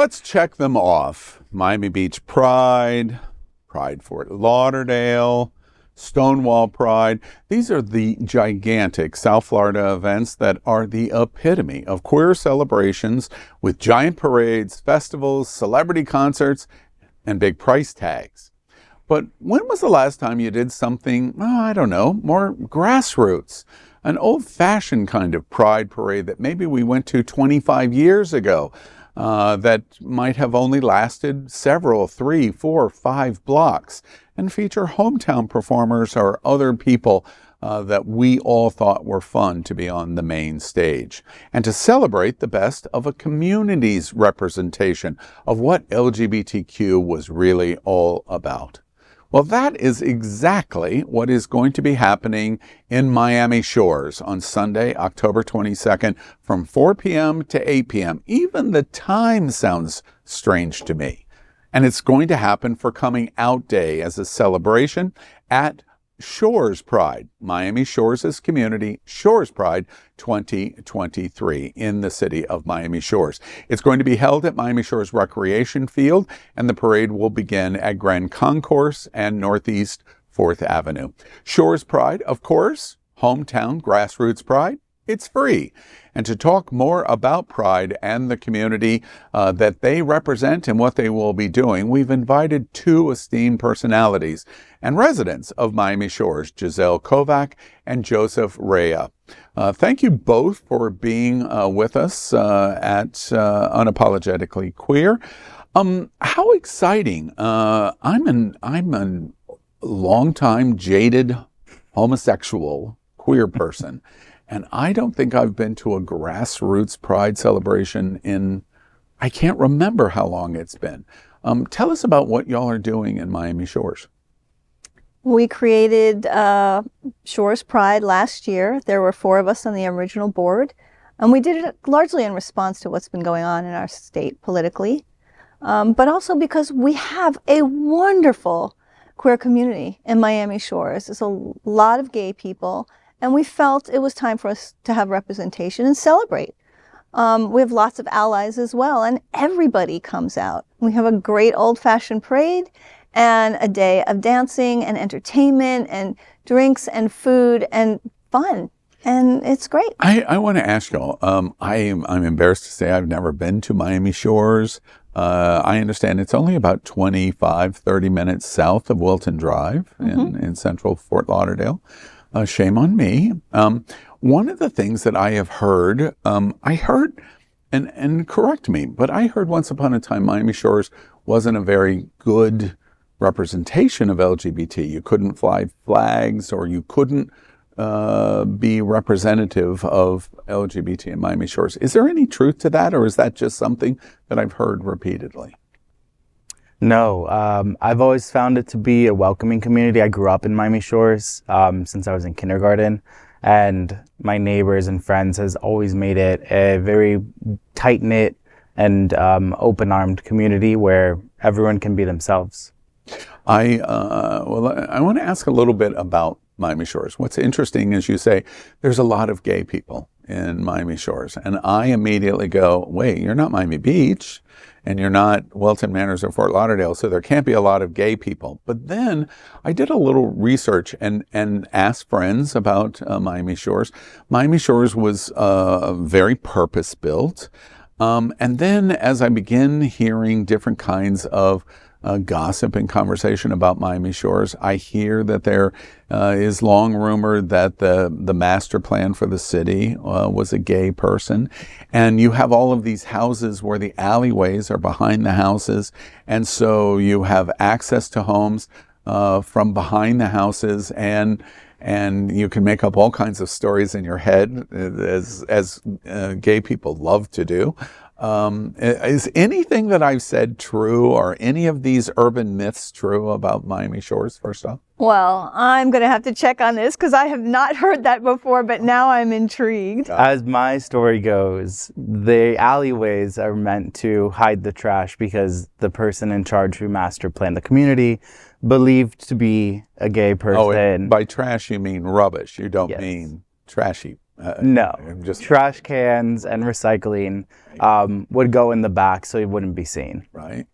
let's check them off. Miami Beach Pride, Pride Fort Lauderdale, Stonewall Pride. These are the gigantic South Florida events that are the epitome of queer celebrations with giant parades, festivals, celebrity concerts, and big price tags. But when was the last time you did something, I don't know, more grassroots? An old-fashioned kind of pride parade that maybe we went to 25 years ago that might have only lasted several, 3, 4, 5 blocks and feature hometown performers or other people that we all thought were fun to be on the main stage, and to celebrate the best of a community's representation of what LGBTQ was really all about. Well, that is exactly what is going to be happening in Miami Shores on Sunday, October 22nd from 4 p.m. to 8 p.m. Even the time sounds strange to me. And it's going to happen for Coming Out Day as a celebration at Shores Pride, Miami Shores' community, Shores Pride 2023 in the city of Miami Shores. It's going to be held at Miami Shores Recreation Field, and the parade will begin at Grand Concourse and Northeast 4th Avenue. Shores Pride, of course, hometown grassroots pride, it's free. And to talk more about Pride and the community that they represent and what they will be doing, we've invited 2 esteemed personalities and residents of Miami Shores, Giselle Kovac and Joseph Rea. Thank you both for being with us at Unapologetically Queer. How exciting. I'm a longtime jaded homosexual queer person. And I don't think I've been to a grassroots pride celebration in, I can't remember how long it's been. Tell us about what y'all are doing in Miami Shores. We created Shores Pride last year. There were 4 of us on the original board. And we did it largely in response to what's been going on in our state politically. But also because we have a wonderful queer community in Miami Shores. There's a lot of gay people. And we felt it was time for us to have representation and celebrate. We have lots of allies as well, and everybody comes out. We have a great old-fashioned parade and a day of dancing and entertainment and drinks and food and fun. And it's great. I want to ask y'all, I'm embarrassed to say I've never been to Miami Shores. I understand it's only about 25, 30 minutes south of Wilton Drive in central Fort Lauderdale. Shame on me. One of the things that I have heard, and correct me, but I heard once upon a time Miami Shores wasn't a very good representation of LGBT. You couldn't fly flags, or you couldn't be representative of LGBT in Miami Shores. Is there any truth to that, or is that just something that I've heard repeatedly? No, I've always found it to be a welcoming community. I grew up in Miami Shores since I was in kindergarten, and my neighbors and friends has always made it a very tight-knit and open-armed community where everyone can be themselves. I want to ask a little bit about Miami Shores. What's interesting is you say there's a lot of gay people in Miami Shores, and I immediately go, wait, you're not Miami Beach, and you're not Wilton Manors or Fort Lauderdale, so there can't be a lot of gay people. But then I did a little research and asked friends about Miami Shores. Miami Shores was very purpose-built. And then as I begin hearing different kinds of gossip and conversation about Miami Shores, I hear that there is long rumored that the master plan for the city was a gay person. And you have all of these houses where the alleyways are behind the houses. And so you have access to homes from behind the houses, and you can make up all kinds of stories in your head, as gay people love to do. Is anything that I've said true, or any of these urban myths true about Miami Shores, first off? Well, I'm going to have to check on this because I have not heard that before, but now I'm intrigued. As my story goes, the alleyways are meant to hide the trash because the person in charge who master planned the community believed to be a gay person. Oh, by trash you mean rubbish. You don't Yes. mean trashy No, Just trash cans and recycling would go in the back so it wouldn't be seen. right.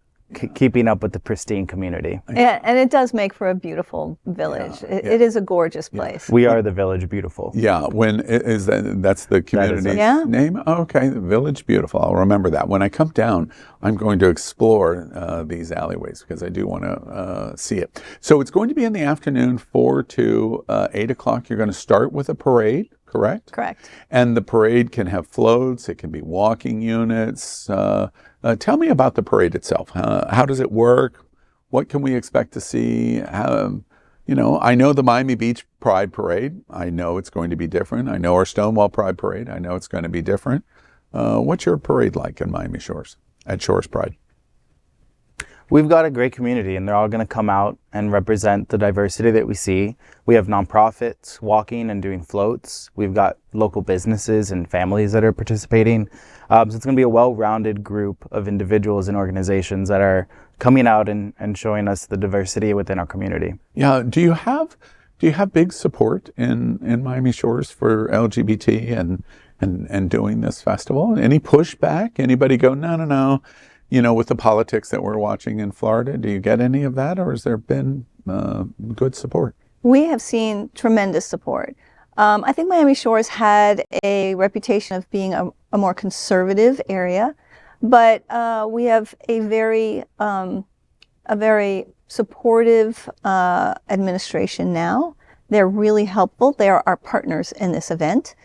Keeping up with the pristine community. And it does make for a beautiful village. It is a gorgeous place. We are the Village Beautiful. Yeah, that's the community Yeah. name? Okay, the Village Beautiful. I'll remember that. When I come down, I'm going to explore these alleyways because I do want to see it. So it's going to be in the afternoon, 4 to 8 o'clock. You're going to start with a parade, correct? Correct. And the parade can have floats. It can be walking units. Tell me about the parade itself. How does it work? What can we expect to see? I know the Miami Beach Pride Parade. I know it's going to be different. I know our Stonewall Pride Parade. I know it's going to be different. What's your parade like in Miami Shores, at Shores Pride? We've got a great community, and they're all going to come out and represent the diversity that we see. We have nonprofits walking and doing floats. We've got local businesses and families that are participating. So it's going to be a well-rounded group of individuals and organizations that are coming out and showing us the diversity within our community. Yeah. Do you have big support in Miami Shores for LGBT and doing this festival? Any pushback? Anybody go, no? With the politics that we're watching in Florida, do you get any of that, or has there been good support? We have seen tremendous support. I think Miami Shores had a reputation of being a more conservative area, but we have a very supportive administration now. They're really helpful. They are our partners in this event.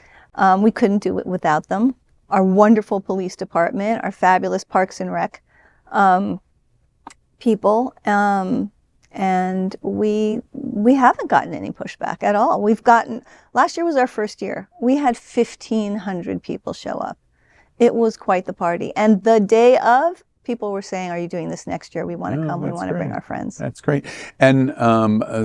We couldn't do it without them. Our wonderful police department, our fabulous Parks and Rec people, and we haven't gotten any pushback at all. Last year was our first year. We had 1,500 people show up. It was quite the party. And the day of, people were saying, "Are you doing this next year? We want to come. We want to bring our friends." That's great. And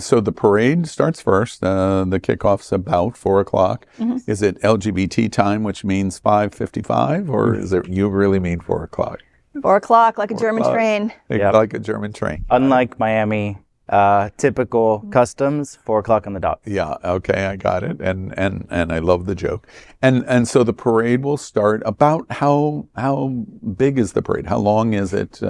so the parade starts first. The kickoff's about 4 o'clock. Mm-hmm. Is it LGBT time, which means 5:55, or is it you really mean 4 o'clock? 4 o'clock, like a 4 German o'clock. train. Yep. Like a German train. Unlike Miami, typical customs, 4 o'clock on the dot. Yeah. Okay, I got it. And I love the joke. And so the parade will start. About how big is the parade? How long is it?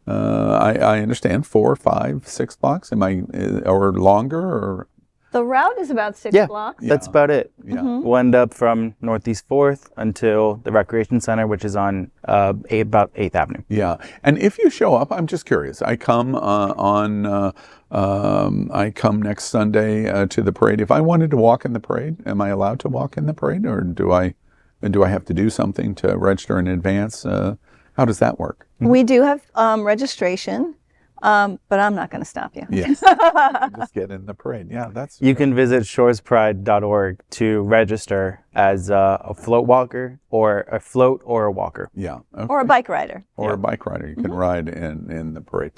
I understand 4, 5, 6 blocks. Or longer or? The route is about 6 blocks. That's about it. Yeah. We'll end up from Northeast 4th until the Recreation Center, which is on about 8th Avenue. Yeah. And if you show up, I'm just curious. I come I come next Sunday to the parade. If I wanted to walk in the parade, am I allowed to walk in the parade, or do I have to do something to register in advance? How does that work? We do have registration, but I'm not going to stop you. Yes. Just get in the parade. Yeah, You can visit shorespride.org to register as a float walker or a float or a walker. Yeah. Okay. Or a bike rider. Or a bike rider. You can ride in the parade.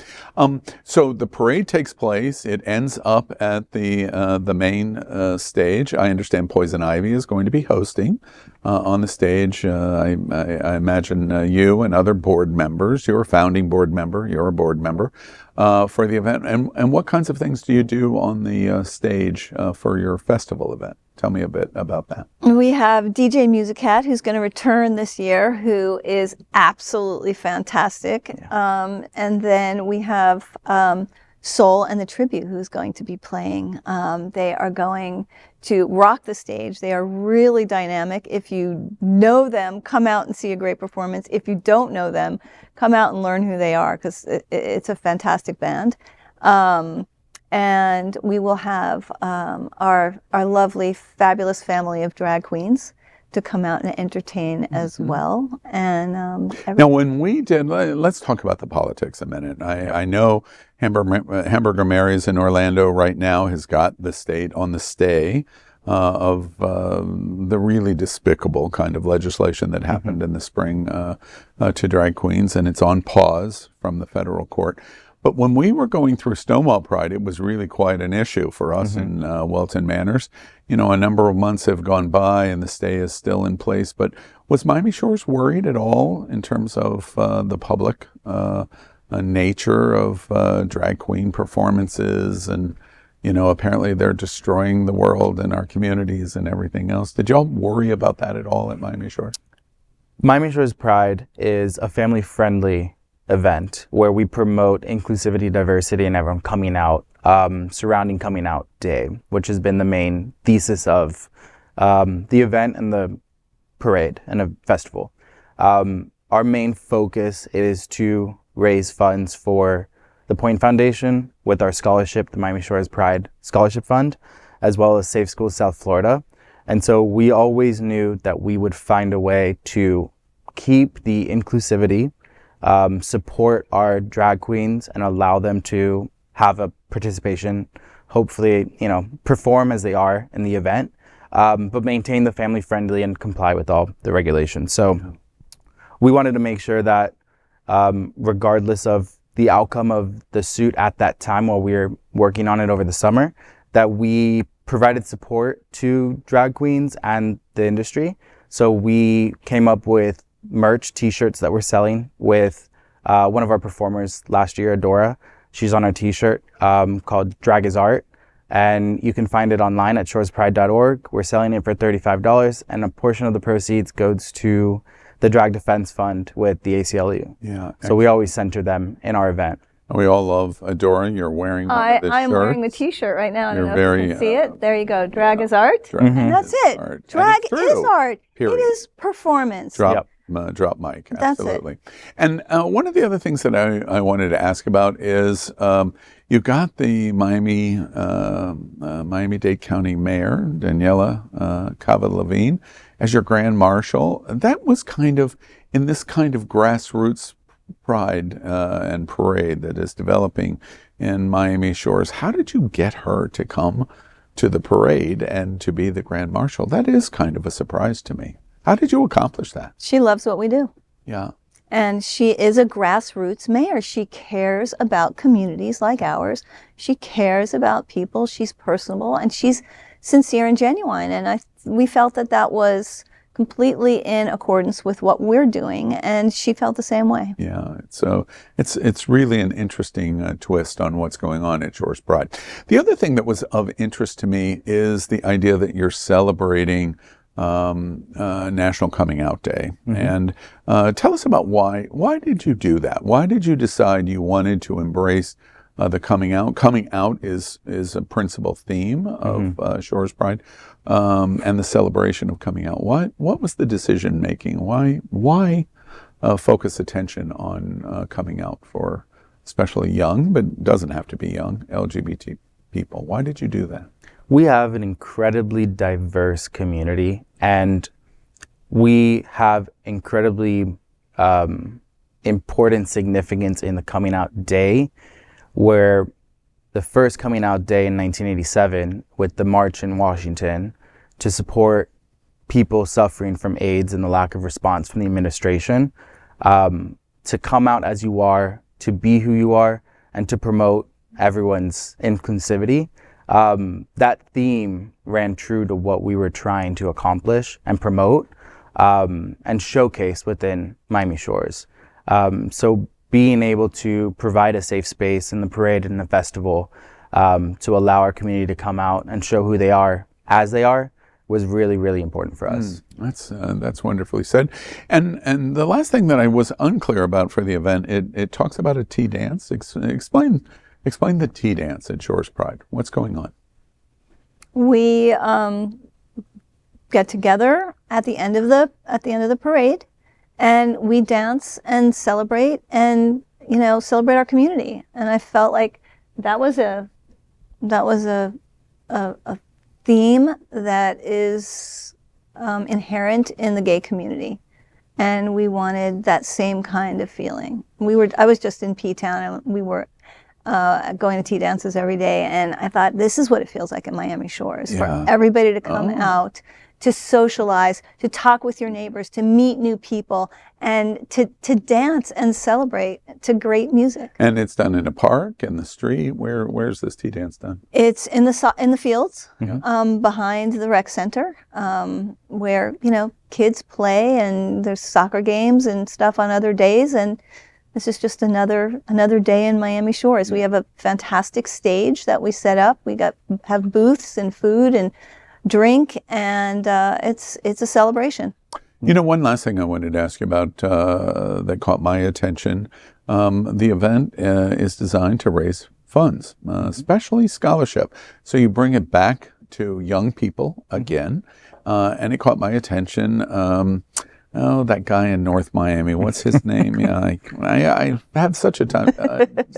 So the parade takes place. It ends up at the main stage. I understand Poison Ivy is going to be hosting on the stage. I imagine you and other board members. You're a founding board member. You're a board member for the event. And what kinds of things do you do on the stage for your festival event? Tell me a bit about that. We have DJ Music Cat, who's going to return this year, who is absolutely fantastic. Yeah. And then we have Soul and the Tribute, who's going to be playing. They are going to rock the stage. They are really dynamic. If you know them, come out and see a great performance. If you don't know them, come out and learn who they are, because it's a fantastic band. And we will have our lovely, fabulous family of drag queens to come out and entertain as well. And now, when we did, let's talk about the politics a minute. I know Hamburger Mary's in Orlando right now has got the state on the stay of the really despicable kind of legislation that happened in the spring to drag queens, and it's on pause from the federal court. But when we were going through Stonewall Pride, it was really quite an issue for us in Welton Manors. A number of months have gone by and the stay is still in place. But was Miami Shores worried at all in terms of the public nature of drag queen performances and apparently they're destroying the world and our communities and everything else. Did y'all worry about that at all at Miami Shores? Miami Shores Pride is a family-friendly event where we promote inclusivity, diversity, and everyone coming out, surrounding Coming Out Day, which has been the main thesis of the event and the parade and a festival. Our main focus is to raise funds for the Point Foundation with our scholarship, the Miami Shores Pride Scholarship Fund, as well as Safe Schools South Florida. And so we always knew that we would find a way to keep the inclusivity, support our drag queens, and allow them to have a participation, hopefully, perform as they are in the event, but maintain the family friendly and comply with all the regulations. So we wanted to make sure that regardless of the outcome of the suit at that time while we were working on it over the summer, that we provided support to drag queens and the industry. So we came up with merch, t-shirts that we're selling with one of our performers last year, Adora. She's on our t-shirt called Drag is Art. And you can find it online at shorespride.org. We're selling it for $35, and a portion of the proceeds goes to the Drag Defense Fund with the ACLU. Yeah. So we always center them in our event. We all love Adora. You're wearing one of the I'm shirts. wearing the T-shirt right now. I don't You're know if you can see it. There you go. Drag is art. Drag And that's is it. art. And Drag it's true. is art. Period. It is performance. Drop mic. That's Absolutely. And one of the other things that I wanted to ask about is you got the Miami-Dade County Mayor, Daniela Cava-Levine, as your Grand Marshal. That was kind of in this kind of grassroots pride and parade that is developing in Miami Shores. How did you get her to come to the parade and to be the Grand Marshal? That is kind of a surprise to me. How did you accomplish that? She loves what we do. Yeah. And she is a grassroots mayor. She cares about communities like ours. She cares about people. She's personable, and she's sincere and genuine. And we felt that was completely in accordance with what we're doing, and she felt the same way. Yeah, so it's really an interesting twist on what's going on at Shores Pride. The other thing that was of interest to me is the idea that you're celebrating National Coming Out Day. And tell us about why did you do that? Why did you decide you wanted to embrace the coming out? Coming out is a principal theme of Shores Pride, and the celebration of coming out. What was the decision making? Why focus attention on coming out for especially young, but doesn't have to be young, LGBT people? Why did you do that? We have an incredibly diverse community, and we have incredibly important significance in the Coming Out Day, where the first Coming Out Day in 1987 with the march in Washington to support people suffering from AIDS and the lack of response from the administration, to come out as you are, to be who you are, and to promote everyone's inclusivity. That theme ran true to what we were trying to accomplish and promote and showcase within Miami Shores. So being able to provide a safe space in the parade and the festival to allow our community to come out and show who they are as they are was really, really important for us. That's wonderfully said. And the last thing that I was unclear about for the event, it talks about a tea dance. Explain the tea dance at Shores Pride. What's going on? We get together at the end of the parade, and we dance and celebrate, and celebrate our community. And I felt like that was a theme that is inherent in the gay community, and we wanted that same kind of feeling. I was just in P-Town, and we were going to tea dances every day, and I thought, this is what it feels like in Miami Shores, for everybody to come out, to socialize, to talk with your neighbors, to meet new people, and to dance and celebrate to great music. And it's done in a park, in the street. Where's this tea dance done? It's in the fields, behind the rec center, where kids play, and there's soccer games and stuff on other days, and this is just another day in Miami Shores. We have a fantastic stage that we set up. We have booths and food and drink, and it's a celebration. One last thing I wanted to ask you about that caught my attention. The event is designed to raise funds, especially scholarship. So you bring it back to young people again, and it caught my attention. That guy in North Miami, what's his name? Yeah, I had such a time.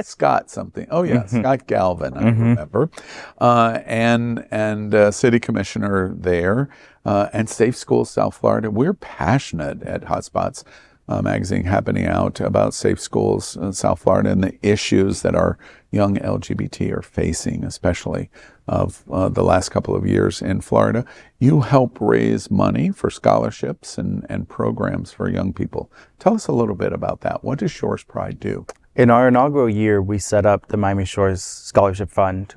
Scott something. Oh yeah, Scott Galvin, I remember. And city commissioner there, and Safe Schools South Florida. We're passionate at Hotspots magazine happening out about safe schools in South Florida and the issues that our young LGBT are facing, especially of the last couple of years in Florida. You help raise money for scholarships and programs for young people. Tell us a little bit about that. What does Shores Pride do? In our inaugural year, we set up the Miami Shores Scholarship Fund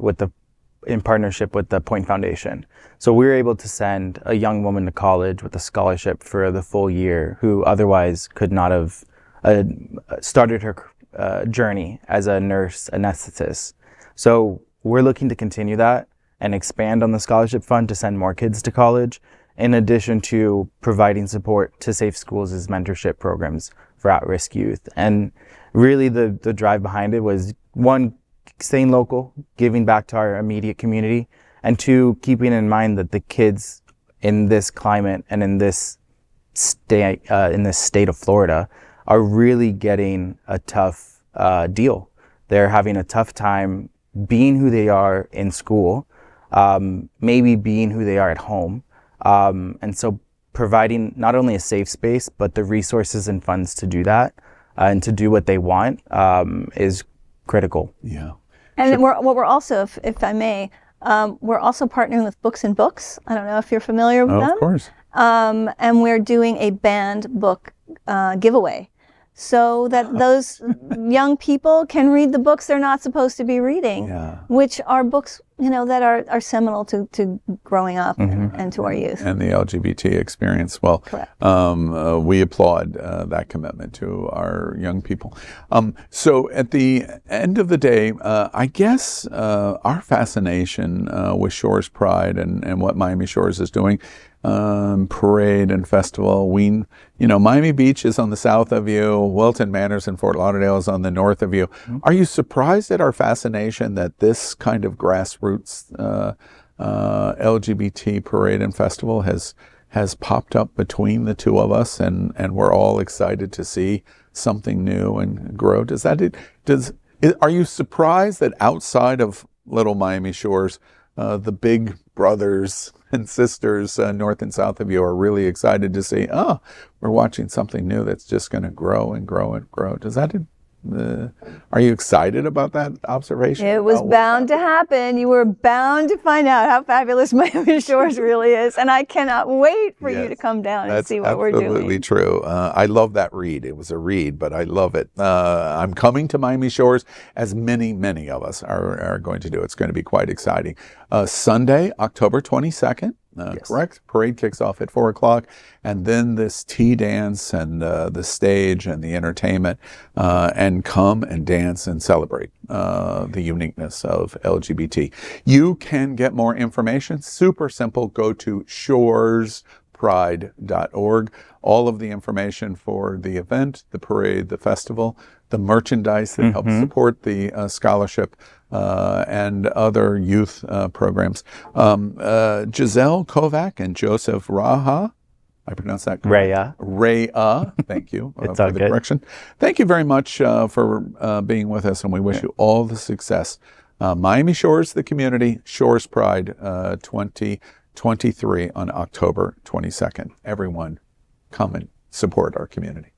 in partnership with the Point Foundation. So we were able to send a young woman to college with a scholarship for the full year who otherwise could not have started her journey as a nurse anesthetist. So we're looking to continue that and expand on the scholarship fund to send more kids to college, in addition to providing support to Safe Schools' mentorship programs for at-risk youth. And really the drive behind it was, one, staying local, giving back to our immediate community, and two, keeping in mind that the kids in this climate and in this state of Florida are really getting a tough deal. They're having a tough time being who they are in school, maybe being who they are at home, and so providing not only a safe space but the resources and funds to do that and to do what they want is critical. Yeah. And we're also, if I may, we're also partnering with Books and Books. I don't know if you're familiar with them. Of course. And we're doing a banned book giveaway, so that those young people can read the books they're not supposed to be reading, which are books, that are seminal to growing up and to our youth. And the LGBT experience. Well, correct. We applaud that commitment to our young people. So at the end of the day, I guess our fascination with Shores Pride and what Miami Shores is doing, parade and festival. Miami Beach is on the south of you. Wilton Manors in Fort Lauderdale is on the north of you. Are you surprised at our fascination that this kind of grassroots LGBT parade and festival has popped up between the two of us, and we're all excited to see something new and grow? Are you surprised that outside of Little Miami Shores, the big brothers and sisters north and south of you are really excited to see, we're watching something new that's just going to grow and grow and grow? Are you excited about that observation? It was bound to happen. You were bound to find out how fabulous Miami Shores really is. And I cannot wait for you to come down and see what we're doing. That's absolutely true. I love that read. It was a read, but I love it. I'm coming to Miami Shores, as many of us are going to do. It's going to be quite exciting. Sunday, October 22nd. Correct? Parade kicks off at 4 o'clock, and then this tea dance and the stage and the entertainment, and come and dance and celebrate the uniqueness of LGBT. You can get more information. Super simple. Go to shorespride.org. All of the information for the event, the parade, the festival, the merchandise that helps support the scholarship, and other youth programs. Giselle Kovac and Joseph Raha, I pronounced that correct? Rhea, thank you for the correction. Thank you very much for being with us, and we wish you all the success. Miami Shores, the community, Shores Pride 2023 on October 22nd. Everyone, come and support our community.